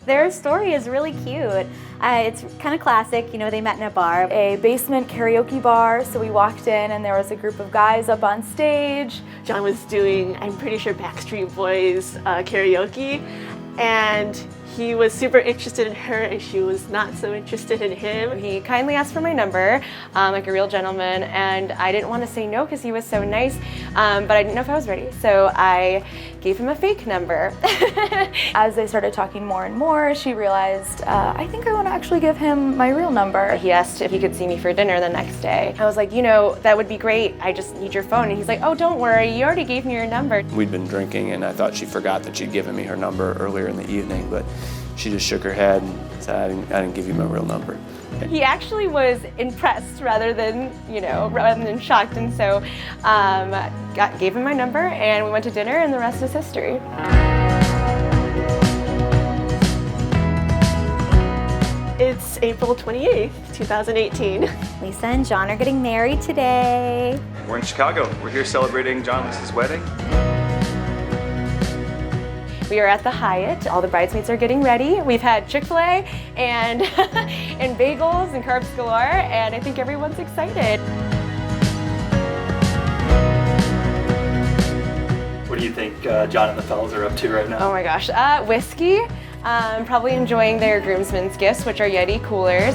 Their story is really cute. It's kind of classic, you know, they met in a bar, a basement karaoke bar, so we walked in and there was a group of guys up on stage. John was doing, I'm pretty sure, Backstreet Boys karaoke, and he was super interested in her and she was not so interested in him. He kindly asked for my number, like a real gentleman, and I didn't want to say no because he was so nice, but I didn't know if I was ready, so I gave him a fake number. As they started talking more and more, she realized, I think I want to actually give him my real number. He asked if he could see me for dinner the next day. I was like, you know, that would be great, I just need your phone. And he's like, oh, don't worry, you already gave me your number. We'd been drinking and I thought she forgot that she'd given me her number earlier in the evening, but she just shook her head and said, I didn't give you my real number. He actually was impressed rather than shocked, and so gave him my number and we went to dinner and the rest is history. It's April 28th, 2018. Lisa and John are getting married today. We're in Chicago. We're here celebrating John and Lisa's wedding. We are at the Hyatt. All the bridesmaids are getting ready. We've had Chick-fil-A and and bagels and carbs galore, and I think everyone's excited. What do you think John and the fellas are up to right now? Oh my gosh, whiskey. Probably enjoying their groomsmen's gifts, which are Yeti coolers.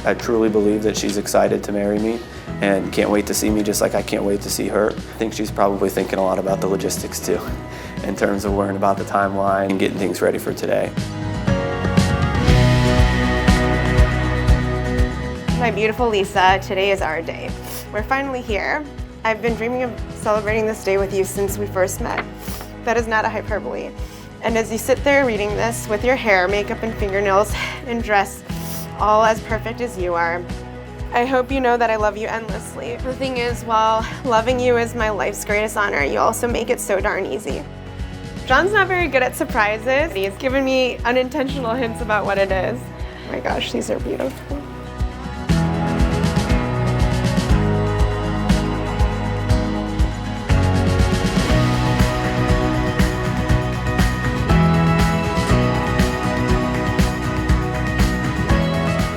I truly believe that she's excited to marry me and can't wait to see me, just like I can't wait to see her. I think she's probably thinking a lot about the logistics too, in terms of worrying about the timeline and getting things ready for today. My beautiful Lisa, today is our day. We're finally here. I've been dreaming of celebrating this day with you since we first met. That is not a hyperbole. And as you sit there reading this with your hair, makeup, and fingernails, and dress all as perfect as you are, I hope you know that I love you endlessly. The thing is, while loving you is my life's greatest honor, you also make it so darn easy. John's not very good at surprises. He's given me unintentional hints about what it is. Oh my gosh, these are beautiful.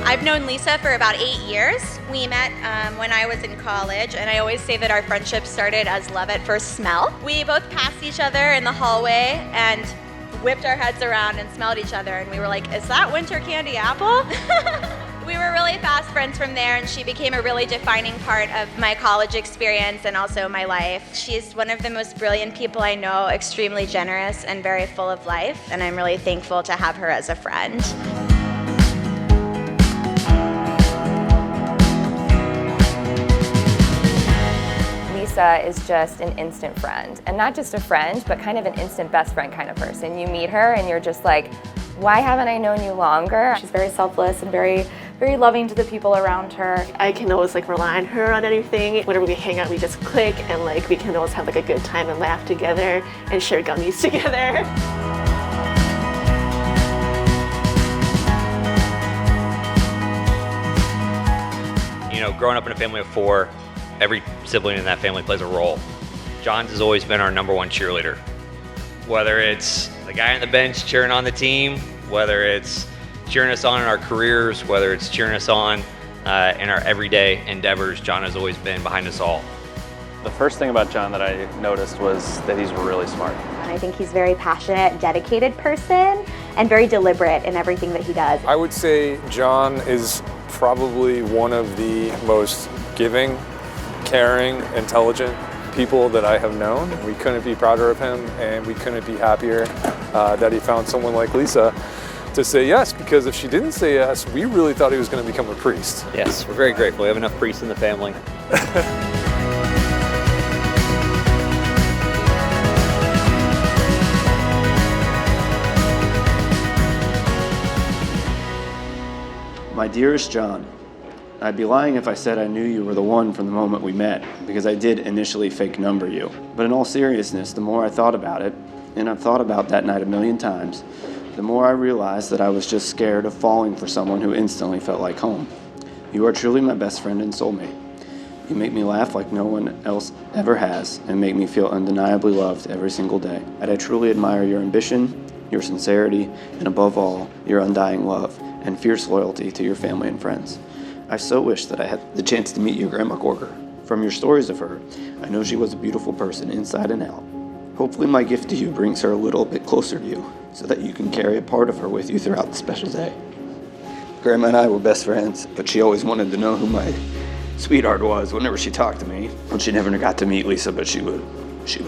I've known Lisa for about 8 years. We met when I was in college, and I always say that our friendship started as love at first smell. We both passed each other in the hallway and whipped our heads around and smelled each other, and we were like, is that winter candy apple? We were really fast friends from there, and she became a really defining part of my college experience and also my life. She's one of the most brilliant people I know, extremely generous and very full of life, and I'm really thankful to have her as a friend. Lisa is just an instant friend, and not just a friend, but kind of an instant best friend kind of person. You meet her and you're just like, why haven't I known you longer? She's very selfless and very loving to the people around her. I can always rely on her on anything. Whenever we hang out, we just click, and we can always have a good time and laugh together and share gummies together. You know, growing up in a family of 4, every sibling in that family plays a role. John's has always been our #1 cheerleader. Whether it's the guy on the bench cheering on the team, whether it's cheering us on in our careers, whether it's cheering us on in our everyday endeavors, John has always been behind us all. The first thing about John that I noticed was that he's really smart. And I think he's a very passionate, dedicated person and very deliberate in everything that he does. I would say John is probably one of the most giving, caring, intelligent people that I have known. We couldn't be prouder of him, and we couldn't be happier that he found someone like Lisa to say yes, because if she didn't say yes, we really thought he was going to become a priest. Yes, we're very grateful. We have enough priests in the family. My dearest John, I'd be lying if I said I knew you were the one from the moment we met, because I did initially fake number you. But in all seriousness, the more I thought about it, and I've thought about that night a million times, the more I realized that I was just scared of falling for someone who instantly felt like home. You are truly my best friend and soulmate. You make me laugh like no one else ever has and make me feel undeniably loved every single day. And I truly admire your ambition, your sincerity, and above all, your undying love and fierce loyalty to your family and friends. I so wish that I had the chance to meet your Grandma Corker. From your stories of her, I know she was a beautiful person inside and out. Hopefully my gift to you brings her a little bit closer to you so that you can carry a part of her with you throughout the special day. Grandma and I were best friends, but she always wanted to know who my sweetheart was whenever she talked to me. Well, she never got to meet Lisa, but she would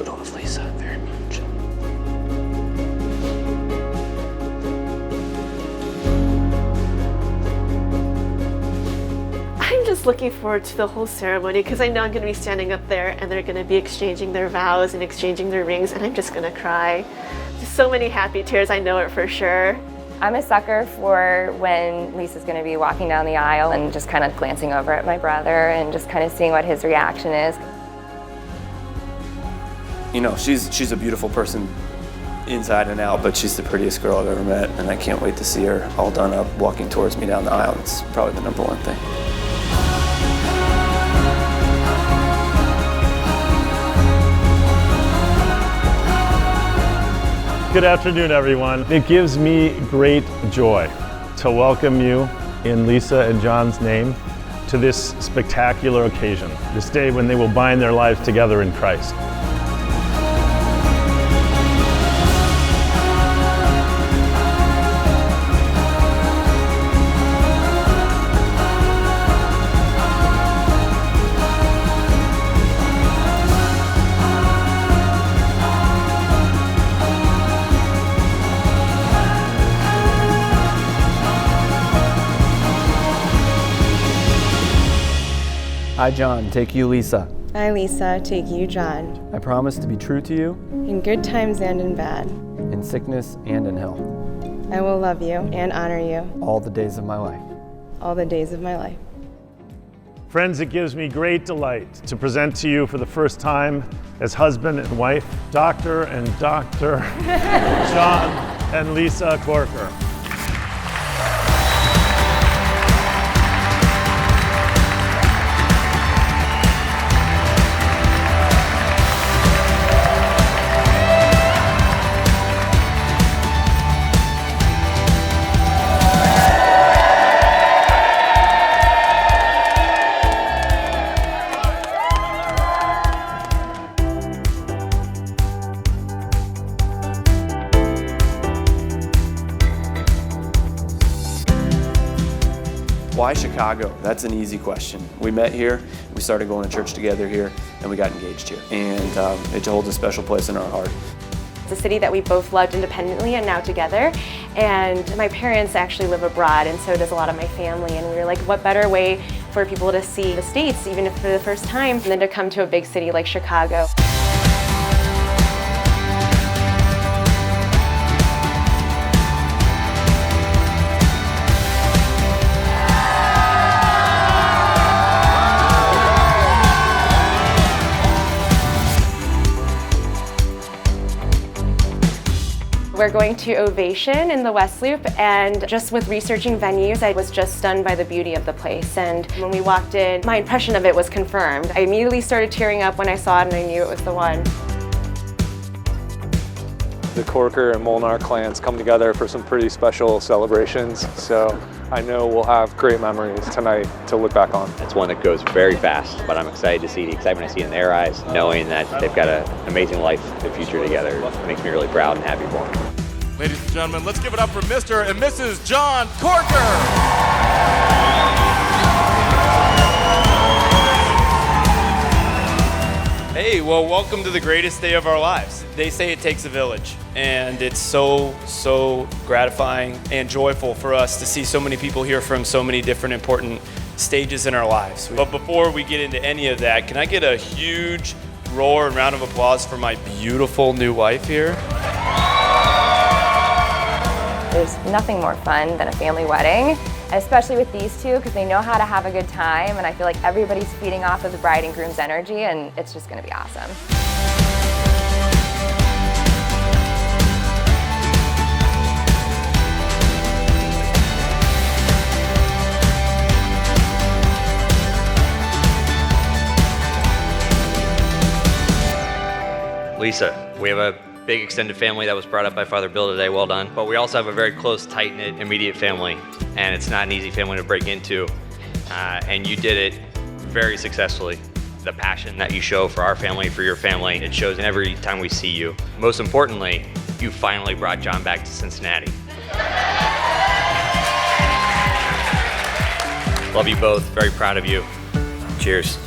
love Lisa very much. I'm just looking forward to the whole ceremony because I know I'm going to be standing up there and they're going to be exchanging their vows and exchanging their rings, and I'm just going to cry. Just so many happy tears, I know it for sure. I'm a sucker for when Lisa's going to be walking down the aisle and just kind of glancing over at my brother and just kind of seeing what his reaction is. You know, she's a beautiful person inside and out, but she's the prettiest girl I've ever met, and I can't wait to see her all done up walking towards me down the aisle. It's probably the number one thing. Good afternoon, everyone. It gives me great joy to welcome you in Lisa and John's name to this spectacular occasion, this day when they will bind their lives together in Christ. I, John, take you, Lisa. I, Lisa, take you, John. I promise to be true to you In good times and in bad. in sickness and in health, I will love you and honor you all the days of my life. all the days of my life. Friends, it gives me great delight to present to you for the first time as husband and wife, Dr. and Dr. John and Lisa Corker. Why Chicago? That's an easy question. We met here, we started going to church together here, and we got engaged here. And it holds a special place in our heart. It's a city that we both loved independently and now together. And my parents actually live abroad, and so does a lot of my family. And we were like, what better way for people to see the States, even if for the first time, than to come to a big city like Chicago. We're going to Ovation in the West Loop, and just with researching venues, I was just stunned by the beauty of the place. And when we walked in, my impression of it was confirmed. I immediately started tearing up when I saw it, and I knew it was the one. The Corker and Molnar clans come together for some pretty special celebrations, so I know we'll have great memories tonight to look back on. It's one that goes very fast, but I'm excited to see the excitement I see in their eyes, knowing that they've got an amazing life, the future together. It makes me really proud and happy for them. Ladies and gentlemen, let's give it up for Mr. and Mrs. John Corker. Hey, well, welcome to the greatest day of our lives. They say it takes a village, and it's so gratifying and joyful for us to see so many people here from so many different important stages in our lives. But before we get into any of that, can I get a huge roar and round of applause for my beautiful new wife here? There's nothing more fun than a family wedding, especially with these two, because they know how to have a good time, and I feel like everybody's feeding off of the bride and groom's energy, and it's just going to be awesome. Lisa. We have a big extended family that was brought up by Father Bill today, well done. But we also have a very close, tight-knit, immediate family, and it's not an easy family to break into. And you did it very successfully. The passion that you show for our family, for your family, it shows every time we see you. Most importantly, you finally brought John back to Cincinnati. Love you both, very proud of you. Cheers.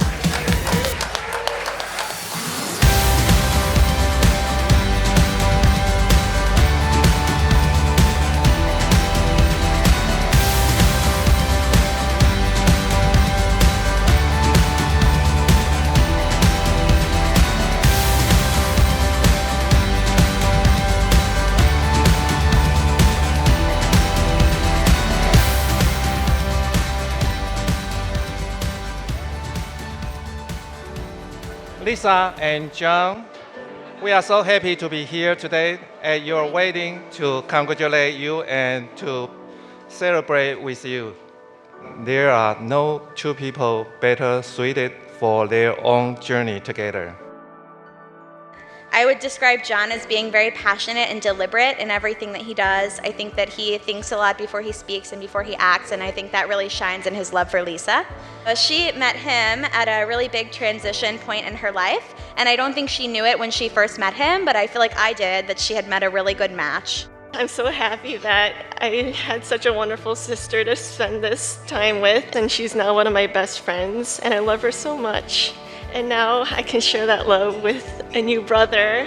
Lisa and John, we are so happy to be here today at your wedding to congratulate you and to celebrate with you. There are no two people better suited for their own journey together. I would describe John as being very passionate and deliberate in everything that he does. I think that he thinks a lot before he speaks and before he acts, and I think that really shines in his love for Lisa. She met him at a really big transition point in her life, and I don't think she knew it when she first met him, but I feel like I did, that she had met a really good match. I'm so happy that I had such a wonderful sister to spend this time with, and she's now one of my best friends, and I love her so much. And now I can share that love with a new brother.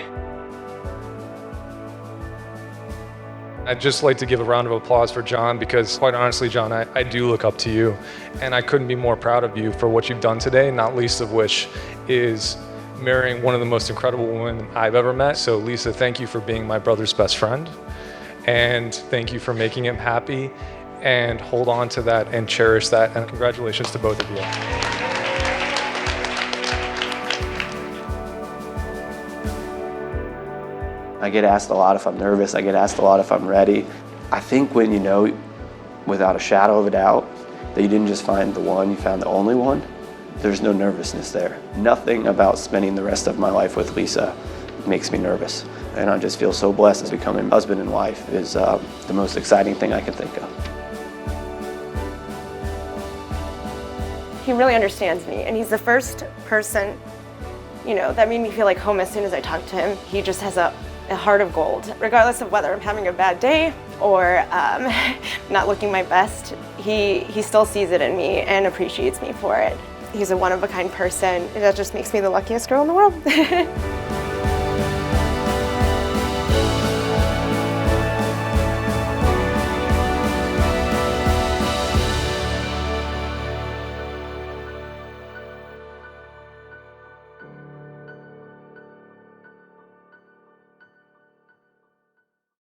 I'd just like to give a round of applause for John because, quite honestly, John, I do look up to you. And I couldn't be more proud of you for what you've done today, not least of which is marrying one of the most incredible women I've ever met. So, Lisa, thank you for being my brother's best friend. And thank you for making him happy. And hold on to that and cherish that. And congratulations to both of you. I get asked a lot if I'm nervous. I get asked a lot if I'm ready. I think when you know without a shadow of a doubt that you didn't just find the one, you found the only one, there's no nervousness there. Nothing about spending the rest of my life with Lisa makes me nervous. And I just feel so blessed as becoming husband and wife is the most exciting thing I can think of. He really understands me, and he's the first person, that made me feel like home as soon as I talked to him. He just has a heart of gold. Regardless of whether I'm having a bad day or not looking my best, he still sees it in me and appreciates me for it. He's a one-of-a-kind person. That just makes me the luckiest girl in the world.